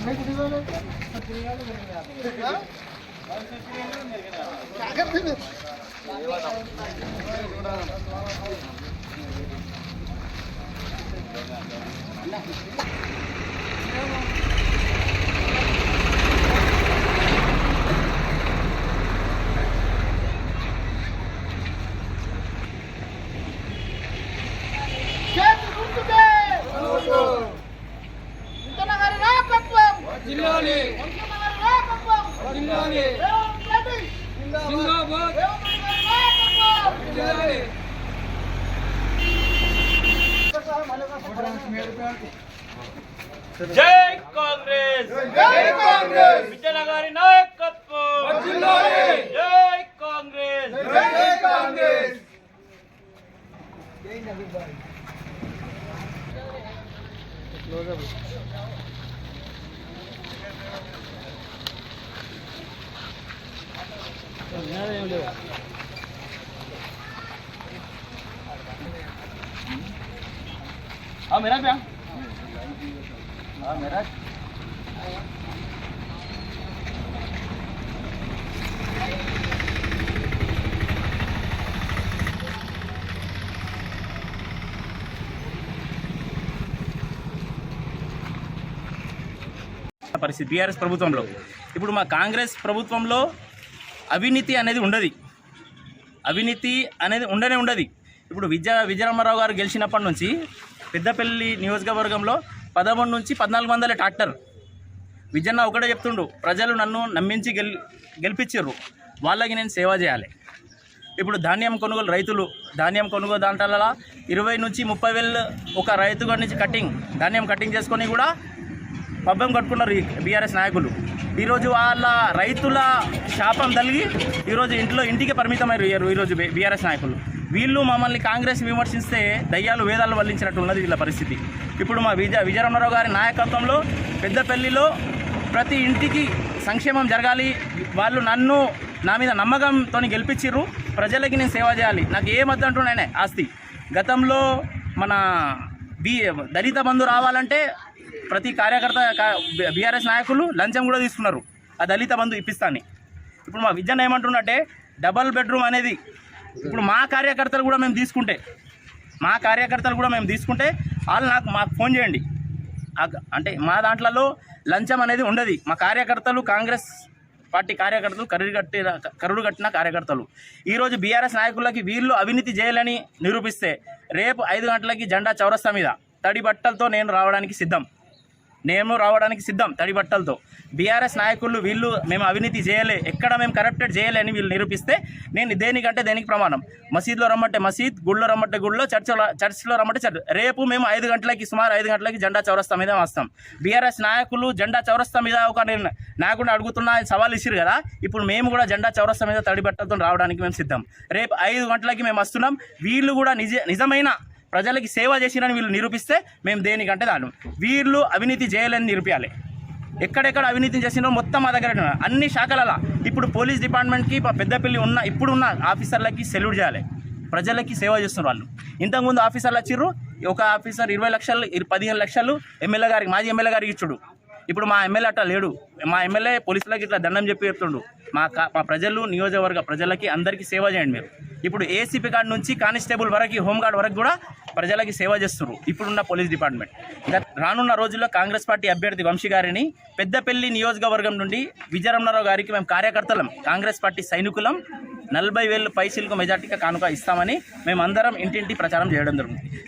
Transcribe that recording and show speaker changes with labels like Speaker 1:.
Speaker 1: జై కాంగ్రెస్, జై కాంగ్రెస్, విజయనగరి నాయకత్వం, జై కాంగ్రెస్, జై కాంగ్రెస్. मेरा क्या मेरा పరిస్థితి బీఆర్ఎస్ ప్రభుత్వంలో. ఇప్పుడు మా కాంగ్రెస్ ప్రభుత్వంలో అవినీతి అనేది ఉండదు, అవినీతి అనేది ఉండదు. ఇప్పుడు విజయరామారావు గారు గెలిచినప్పటి నుంచి పెద్దపల్లి నియోజకవర్గంలో 11 నుంచి 1400 ట్రాక్టర్. విజయన్న ఒకటే చెప్తుండు, ప్రజలు నన్ను నమ్మించి గెలిపించారు, వాళ్ళకి నేను సేవ చేయాలి. ఇప్పుడు ధాన్యం కొనుగోలు రైతులు ధాన్యం కొనుగోలు దాంట్లో 20 నుంచి 30 వేలు ఒక రైతు గారి నుంచి ధాన్యం కటింగ్ చేసుకొని కూడా పబ్బం కట్టుకున్నారు ఈ బీఆర్ఎస్ నాయకులు. ఈరోజు వాళ్ళ రైతుల శాపం తలిగి ఈరోజు ఇంటికి పరిమితమయ్యారు ఈరోజు బీఆర్ఎస్ నాయకులు. వీళ్ళు మమ్మల్ని కాంగ్రెస్ విమర్శిస్తే దయ్యాలు వేదాలు వల్లించినట్టు ఉన్నది వీళ్ళ పరిస్థితి. ఇప్పుడు మా విజయరామారావు గారి నాయకత్వంలో పెద్దపల్లిలో ప్రతి ఇంటికి సంక్షేమం జరగాలి, వాళ్ళు నా మీద నమ్మకంతో గెలిపించిర్రు, ప్రజలకి నేను సేవ చేయాలి, నాకు ఏమద్దంటున్నాయనే ఆస్తి. గతంలో మన దళిత బంధు రావాలంటే ప్రతి కార్యకర్త బీఆర్ఎస్ నాయకులు లంచం కూడా తీసుకున్నారు ఆ దళిత బంధు ఇప్పిస్తాను. ఇప్పుడు మా విజయన్న ఏమంటున్నట్టే డబల్ బెడ్రూమ్ అనేది ఇప్పుడు మా కార్యకర్తలు కూడా మేము తీసుకుంటే వాళ్ళు మాకు ఫోన్ చేయండి. అంటే మా దాంట్లో లంచం అనేది ఉండదు. మా కార్యకర్తలు కాంగ్రెస్ పార్టీ కార్యకర్తలు కరుడు కట్టిన కార్యకర్తలు. ఈరోజు బీఆర్ఎస్ నాయకులకి వీళ్ళు అవినీతి చేయాలని నిరూపిస్తే రేపు 5 గంటలకి జెండా చౌరస్తా మీద తడి బట్టలతో నేను రావడానికి సిద్ధం తడి బట్టలతో. బీఆర్ఎస్ నాయకులు వీళ్ళు మేము అవినీతి చేయలే, ఎక్కడ మేము కరప్టెడ్ చేయలే అని వీళ్ళు నిరూపిస్తే నేను దేనికి ప్రమాణం. మసీద్లో రమ్మంటే మసీద్, గుళ్ళో రమ్మంటే గుళ్ళో, చర్చ్లో రమ్మంటే చర్చ్. రేపు మేము సుమారు 5 గంటలకి జెండా చౌరస్తా మీద వస్తాం. బీఆర్ఎస్ నాయకులు జెండా చౌరస్తా మీద ఒక నేను నాయకుడిని అడుగుతున్నా సవాల్ ఇచ్చిరు కదా, ఇప్పుడు మేము కూడా జెండా చౌరస్తా మీద తడి బట్టలతో రావడానికి మేము సిద్ధం. రేపు 5 గంటలకి మేము వస్తున్నాం. వీళ్ళు కూడా నిజమైన ప్రజలకి సేవ చేసిరని వీళ్ళు నిరూపిస్తే మేము దేనికంటే దాను. వీళ్ళు అవినీతి చేయాలని నిరూపించాలి. ఎక్కడెక్కడ అవినీతి చేసినో మొత్తం మా దగ్గర అన్ని శాఖలలో. ఇప్పుడు పోలీస్ డిపార్ట్మెంట్కి పెద్దపల్లి ఇప్పుడున్న ఆఫీసర్లకి సెల్యూట్ చేయాలి. ప్రజలకి సేవ చేస్తున్నారు వాళ్ళు. ఇంతకుముందు ఆఫీసర్లు వచ్చిర్రు, ఒక ఆఫీసర్ 20 లక్షలు 15 లక్షలు ఎమ్మెల్యే గారికి మాజీ ఎమ్మెల్యే గారికి ఇచ్చుడు. ఇప్పుడు మా ఎమ్మెల్యే అట్లా లేడు. మా ఎమ్మెల్యే పోలీసులకి ఇట్లా దండం చెప్పి చెప్తుండు, మా ప్రజలు నియోజకవర్గ ప్రజలకి అందరికీ సేవ చేయండి మీరు. ఇప్పుడు ఏసీపీ గార్డ్ నుంచి కానిస్టేబుల్ వరకు, హోంగార్డ్ వరకు కూడా ప్రజలకి సేవ చేస్తున్నారు ఇప్పుడున్న పోలీస్ డిపార్ట్మెంట్. రానున్న రోజుల్లో కాంగ్రెస్ పార్టీ అభ్యర్థి వంశీ గారిని పెద్దపల్లి నియోజకవర్గం నుండి విజయరామారావు గారికి మేము కార్యకర్తలం, కాంగ్రెస్ పార్టీ సైనికులం 40,000 పైసలకు మెజార్టీగా కానుక ఇస్తామని మేమందరం ఇంటింటి ప్రచారం చేయడం జరుగుతుంది.